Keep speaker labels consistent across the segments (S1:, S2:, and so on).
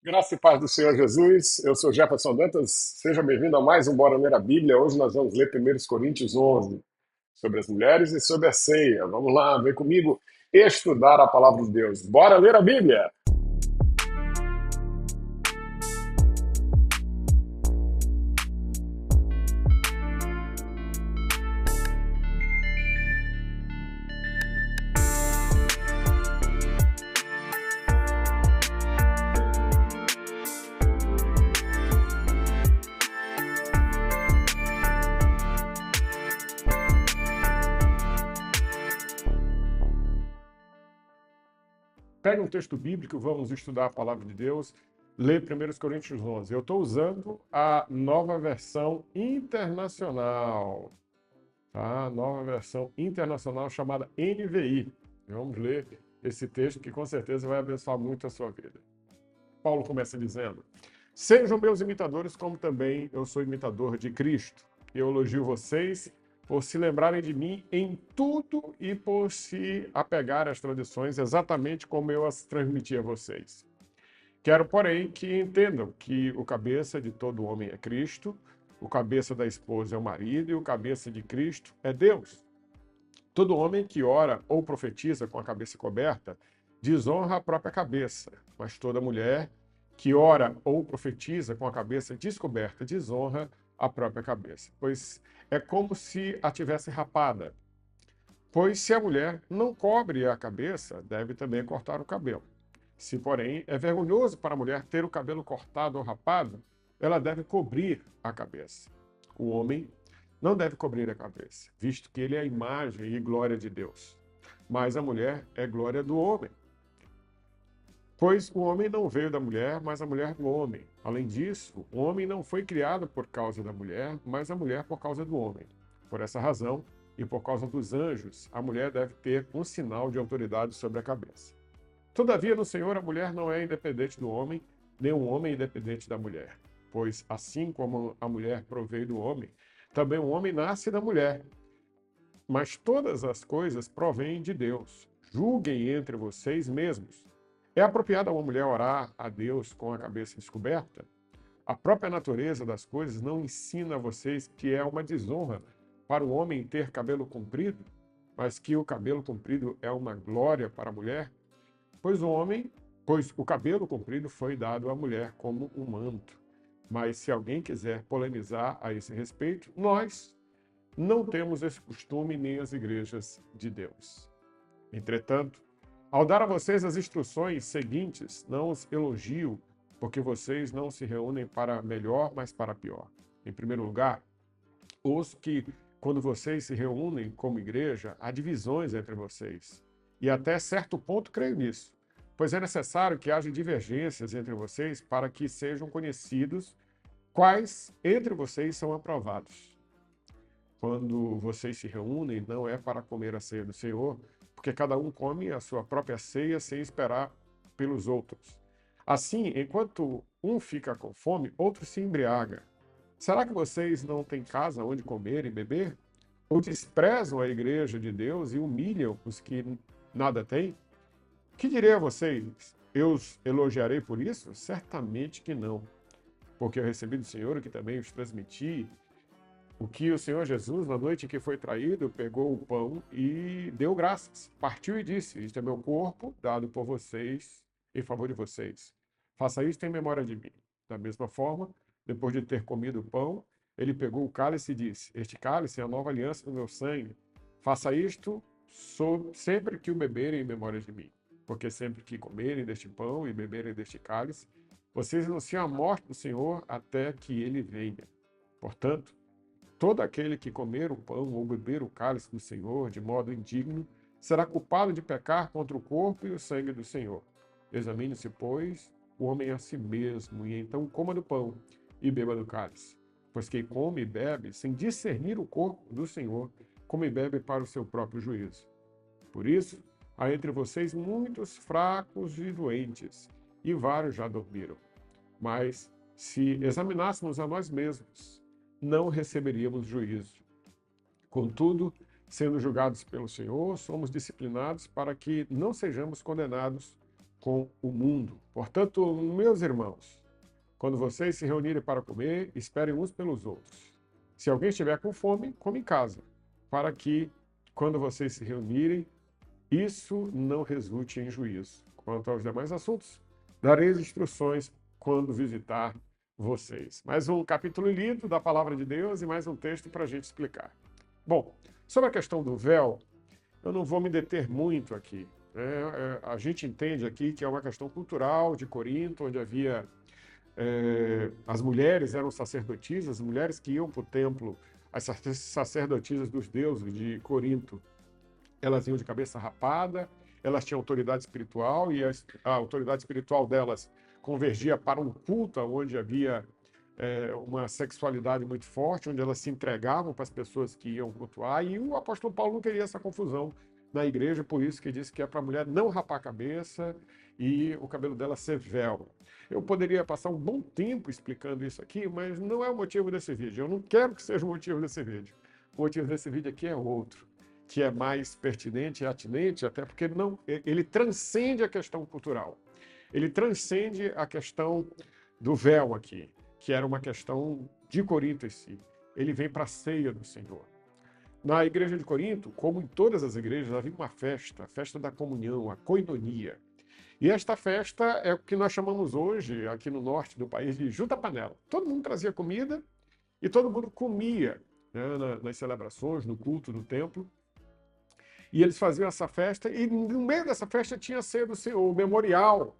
S1: Graça e paz do Senhor Jesus, eu sou Jefferson Dantas, seja bem-vindo a mais um Bora Ler a Bíblia. Hoje nós vamos ler 1 Coríntios 11, sobre as mulheres e sobre a ceia. Vamos lá, vem comigo estudar a palavra de Deus. Bora ler a Bíblia! Pega um texto bíblico, vamos estudar a palavra de Deus, lê 1 Coríntios 11. Eu estou usando a nova versão internacional, tá? Nova versão internacional chamada NVI. Vamos ler esse texto que com certeza vai abençoar muito a sua vida. Paulo começa dizendo: sejam meus imitadores, como também eu sou imitador de Cristo. Eu elogio vocês por se lembrarem de mim em tudo e por se apegar às tradições exatamente como eu as transmiti a vocês. Quero, porém, que entendam que o cabeça de todo homem é Cristo, o cabeça da esposa é o marido e o cabeça de Cristo é Deus. Todo homem que ora ou profetiza com a cabeça coberta desonra a própria cabeça, mas toda mulher que ora ou profetiza com a cabeça descoberta desonra a própria cabeça, pois é como se a tivesse rapada. Pois se a mulher não cobre a cabeça, deve também cortar o cabelo. Se, porém, é vergonhoso para a mulher ter o cabelo cortado ou rapado, ela deve cobrir a cabeça. O homem não deve cobrir a cabeça, visto que ele é a imagem e glória de Deus. Mas a mulher é glória do homem. Pois o homem não veio da mulher, mas a mulher do homem. Além disso, o homem não foi criado por causa da mulher, mas a mulher por causa do homem. Por essa razão, e por causa dos anjos, a mulher deve ter um sinal de autoridade sobre a cabeça. Todavia, no Senhor, a mulher não é independente do homem, nem o homem é independente da mulher. Pois, assim como a mulher proveio do homem, também o homem nasce da mulher. Mas todas as coisas provêm de Deus. Julguem entre vocês mesmos. É apropriado a uma mulher orar a Deus com a cabeça descoberta? A própria natureza das coisas não ensina a vocês que é uma desonra para o homem ter cabelo comprido, mas que o cabelo comprido é uma glória para a mulher? Pois o cabelo comprido foi dado à mulher como um manto. Mas se alguém quiser polemizar a esse respeito, nós não temos esse costume nem as igrejas de Deus. Entretanto, ao dar a vocês as instruções seguintes, não os elogio, porque vocês não se reúnem para melhor, mas para pior. Em primeiro lugar, ouço que, quando vocês se reúnem como igreja, há divisões entre vocês. E até certo ponto creio nisso, pois é necessário que haja divergências entre vocês para que sejam conhecidos quais entre vocês são aprovados. Quando vocês se reúnem, não é para comer a ceia do Senhor, porque cada um come a sua própria ceia sem esperar pelos outros. Assim, enquanto um fica com fome, outro se embriaga. Será que vocês não têm casa onde comer e beber? Ou desprezam a igreja de Deus e humilham os que nada têm? Que direi a vocês? Eu os elogiarei por isso? Certamente que não. Porque eu recebi do Senhor o que também os transmiti, o que o Senhor Jesus, na noite em que foi traído, pegou o pão e deu graças. Partiu e disse: isto é meu corpo, dado por vocês, em favor de vocês. Faça isto em memória de mim. Da mesma forma, depois de ter comido o pão, ele pegou o cálice e disse: este cálice é a nova aliança do meu sangue. Faça isto sempre que o beberem em memória de mim. Porque sempre que comerem deste pão e beberem deste cálice, vocês anunciam a morte do Senhor até que ele venha. Portanto, todo aquele que comer o pão ou beber o cálice do Senhor de modo indigno será culpado de pecar contra o corpo e o sangue do Senhor. Examine-se, pois, o homem a si mesmo, e então coma do pão e beba do cálice. Pois quem come e bebe, sem discernir o corpo do Senhor, come e bebe para o seu próprio juízo. Por isso, há entre vocês muitos fracos e doentes, e vários já dormiram. Mas, se examinássemos a nós mesmos, não receberíamos juízo. Contudo, sendo julgados pelo Senhor, somos disciplinados para que não sejamos condenados com o mundo. Portanto, meus irmãos, quando vocês se reunirem para comer, esperem uns pelos outros. Se alguém estiver com fome, come em casa, para que, quando vocês se reunirem, isso não resulte em juízo. Quanto aos demais assuntos, darei as instruções quando visitar vocês. Mais um capítulo lido da Palavra de Deus e mais um texto para a gente explicar. Bom, sobre a questão do véu, eu não vou me deter muito aqui. A gente entende aqui que é uma questão cultural de Corinto, onde havia... as mulheres eram sacerdotisas, as mulheres que iam para o templo, as sacerdotisas dos deuses de Corinto, elas iam de cabeça rapada, elas tinham autoridade espiritual e a autoridade espiritual delas convergia para um culto onde havia uma sexualidade muito forte, onde elas se entregavam para as pessoas que iam cultuar, e o apóstolo Paulo não queria essa confusão na igreja, por isso que disse que é para a mulher não rapar a cabeça e o cabelo dela ser véu. Eu poderia passar um bom tempo explicando isso aqui, mas não é o motivo desse vídeo. Eu não quero que seja o motivo desse vídeo. O motivo desse vídeo aqui é outro, que é mais pertinente e atinente, até porque ele transcende a questão cultural. Ele transcende a questão do véu aqui, que era uma questão de Corinto em si. Ele vem para a ceia do Senhor. Na igreja de Corinto, como em todas as igrejas, havia uma festa, a festa da comunhão, a koinonia. E esta festa é o que nós chamamos hoje, aqui no norte do país, de junta-panela. Todo mundo trazia comida e todo mundo comia, né, nas celebrações, no culto, no templo. E eles faziam essa festa, e no meio dessa festa tinha a ceia do Senhor, o memorial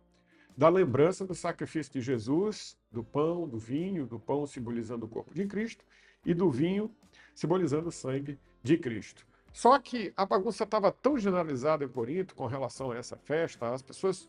S1: da lembrança do sacrifício de Jesus, do pão, do pão simbolizando o corpo de Cristo, e do vinho simbolizando o sangue de Cristo. Só que a bagunça estava tão generalizada em Corinto com relação a essa festa, as pessoas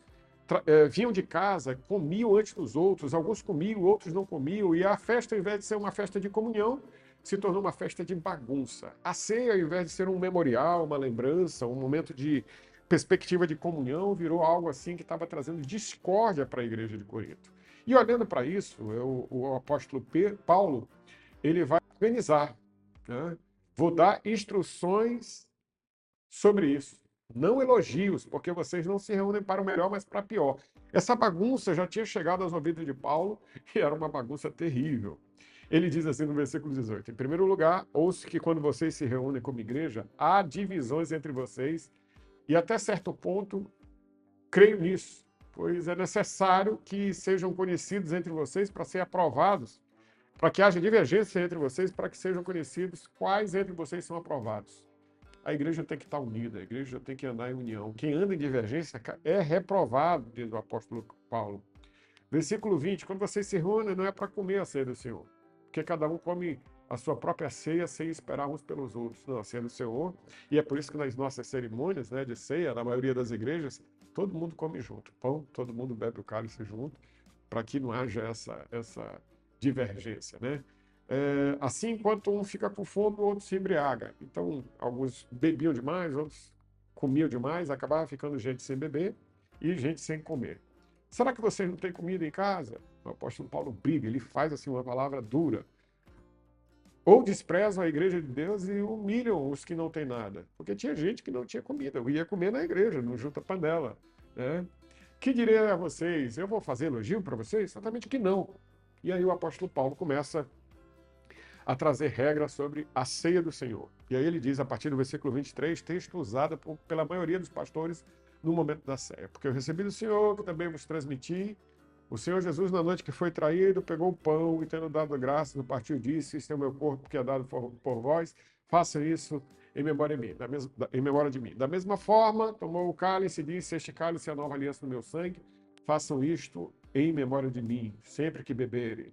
S1: vinham de casa, comiam antes dos outros, alguns comiam, outros não comiam, e a festa, ao invés de ser uma festa de comunhão, se tornou uma festa de bagunça. A ceia, ao invés de ser um memorial, uma lembrança, um momento de perspectiva de comunhão, virou algo assim que estava trazendo discórdia para a igreja de Corinto. E olhando para isso, o apóstolo Paulo, ele vai organizar, né? Vou dar instruções sobre isso. Não elogios, porque vocês não se reúnem para o melhor, mas para pior. Essa bagunça já tinha chegado aos ouvidos de Paulo e era uma bagunça terrível. Ele diz assim no versículo 18: em primeiro lugar, ouço que quando vocês se reúnem como igreja, há divisões entre vocês, e até certo ponto, creio nisso, pois é necessário que sejam conhecidos entre vocês para serem aprovados, para que haja divergência entre vocês, para que sejam conhecidos quais entre vocês são aprovados. A igreja tem que estar unida, a igreja tem que andar em união. Quem anda em divergência é reprovado, diz o apóstolo Paulo. Versículo 20, quando vocês se reúnem, não é para comer a ceia do Senhor, porque cada um come a sua própria ceia sem esperar uns pelos outros. Não, a ceia do Senhor, e é por isso que nas nossas cerimônias, né, de ceia, na maioria das igrejas, todo mundo come junto, pão, todo mundo bebe o cálice junto, para que não haja essa divergência, né? Assim, enquanto um fica com fome, o outro se embriaga. Então, alguns bebiam demais, outros comiam demais, acabava ficando gente sem beber e gente sem comer. Será que vocês não têm comida em casa? O apóstolo Paulo briga, ele faz assim uma palavra dura. Ou desprezam a igreja de Deus e humilham os que não têm nada. Porque tinha gente que não tinha comida, eu ia comer na igreja, no junta-panela, né? Que direi a vocês? Eu vou fazer elogio para vocês? Certamente que não. E aí o apóstolo Paulo começa a trazer regras sobre a ceia do Senhor. E aí ele diz, a partir do versículo 23, texto usado pela maioria dos pastores no momento da ceia. Porque eu recebi do Senhor, que também vos transmiti. O Senhor Jesus, na noite que foi traído, pegou o pão e, tendo dado graças, partiu disso, este é o meu corpo que é dado por vós, façam isso em memória de mim. Da mesma forma, tomou o cálice e disse, este cálice é a nova aliança no meu sangue, façam isto em memória de mim, sempre que beberem.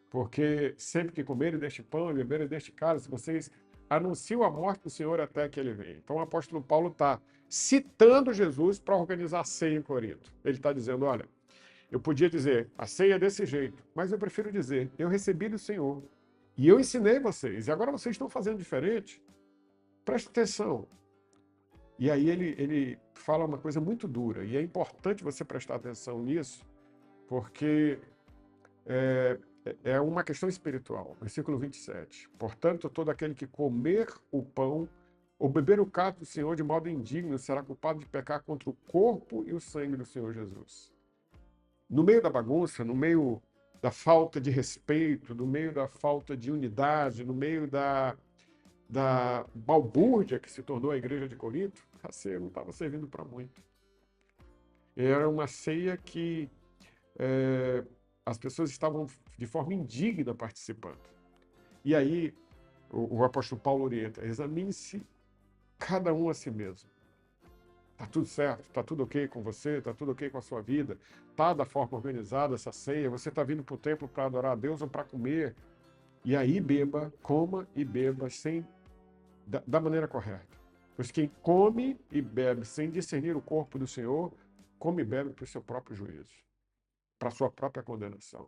S1: Porque sempre que comerem deste pão e beberem deste cálice, vocês anunciam a morte do Senhor até que ele venha. Então o apóstolo Paulo está citando Jesus para organizar a ceia em Corinto. Ele está dizendo, olha, eu podia dizer, a ceia é desse jeito, mas eu prefiro dizer, eu recebi do Senhor e eu ensinei vocês, e agora vocês estão fazendo diferente. Presta atenção. E aí ele fala uma coisa muito dura, e é importante você prestar atenção nisso, porque é uma questão espiritual. Versículo 27. Portanto, todo aquele que comer o pão ou beber o cálice do Senhor de modo indigno será culpado de pecar contra o corpo e o sangue do Senhor Jesus. No meio da bagunça, no meio da falta de respeito, no meio da falta de unidade, no meio da balbúrdia que se tornou a igreja de Corinto, a ceia não estava servindo para muito. Era uma ceia que as pessoas estavam de forma indigna participando. E aí o apóstolo Paulo orienta: examine-se cada um a si mesmo. Está tudo certo? Está tudo ok com você? Está tudo ok com a sua vida? Está da forma organizada essa ceia? Você está vindo para o templo para adorar a Deus ou para comer? E aí beba, coma e beba da maneira correta. Pois quem come e bebe sem discernir o corpo do Senhor, come e bebe para o seu próprio juízo, para a sua própria condenação.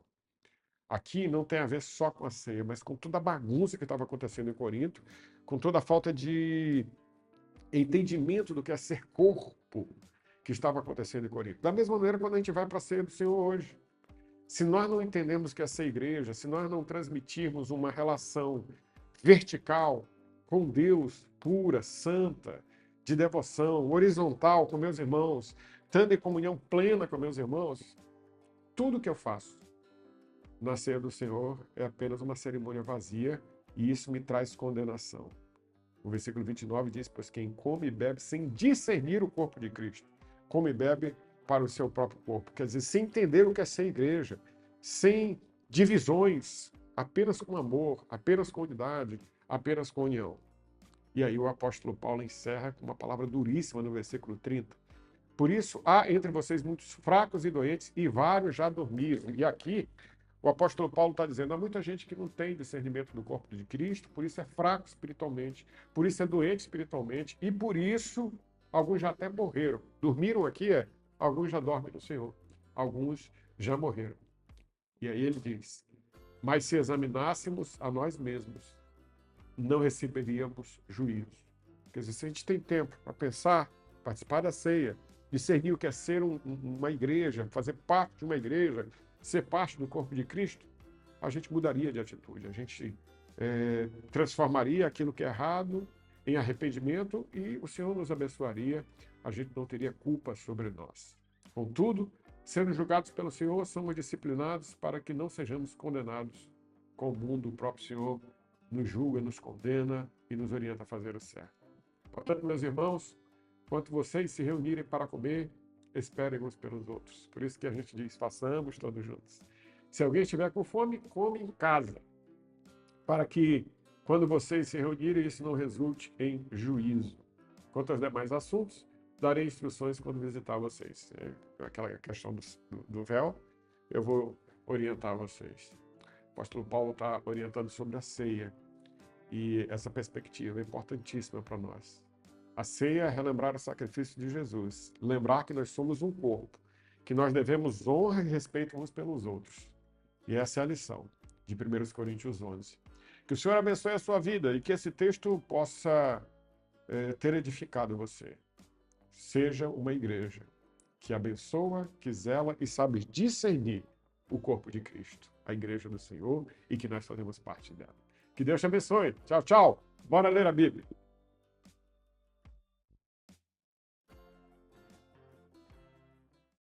S1: Aqui não tem a ver só com a ceia, mas com toda a bagunça que estava acontecendo em Corinto, com toda a falta de entendimento do que é ser corpo que estava acontecendo em Corinto. Da mesma maneira, quando a gente vai para a ceia do Senhor hoje, se nós não entendemos o que é ser igreja, se nós não transmitirmos uma relação vertical com Deus, pura, santa, de devoção, horizontal com meus irmãos, estando em comunhão plena com meus irmãos, tudo que eu faço na ceia do Senhor é apenas uma cerimônia vazia, e isso me traz condenação. O versículo 29 diz: pois quem come e bebe sem discernir o corpo de Cristo, come e bebe para o seu próprio corpo. Quer dizer, sem entender o que é ser igreja, sem divisões, apenas com amor, apenas com unidade, apenas com união. E aí o apóstolo Paulo encerra com uma palavra duríssima no versículo 30. Por isso, há entre vocês muitos fracos e doentes, e vários já dormiram. E aqui, o apóstolo Paulo está dizendo: há muita gente que não tem discernimento do corpo de Cristo, por isso é fraco espiritualmente, por isso é doente espiritualmente, e por isso alguns já até morreram. Dormiram aqui, alguns já dormem no Senhor, alguns já morreram. E aí ele diz: mas se examinássemos a nós mesmos, não receberíamos juízo. Quer dizer, se a gente tem tempo para pensar, participar da ceia, discernir o que é ser uma igreja, fazer parte de uma igreja, ser parte do corpo de Cristo, a gente mudaria de atitude, a gente transformaria aquilo que é errado em arrependimento e o Senhor nos abençoaria, a gente não teria culpa sobre nós. Contudo, sendo julgados pelo Senhor, somos disciplinados para que não sejamos condenados com o mundo. O próprio Senhor nos julga, nos condena e nos orienta a fazer o certo. Portanto, meus irmãos, enquanto vocês se reunirem para comer, esperem uns pelos outros. Por isso que a gente diz: façamos todos juntos. Se alguém estiver com fome, come em casa, para que, quando vocês se reunirem, isso não resulte em juízo. Quanto aos demais assuntos, darei instruções quando visitar vocês. Aquela questão do véu, eu vou orientar vocês. O apóstolo Paulo está orientando sobre a ceia, e essa perspectiva é importantíssima para nós. A ceia é relembrar o sacrifício de Jesus, lembrar que nós somos um corpo, que nós devemos honra e respeito uns pelos outros. E essa é a lição de 1 Coríntios 11. Que o Senhor abençoe a sua vida e que esse texto possa ter edificado você. Seja uma igreja que abençoa, que zela e sabe discernir o corpo de Cristo, a igreja do Senhor, e que nós fazemos parte dela. Que Deus te abençoe. Tchau, tchau. Bora ler a Bíblia.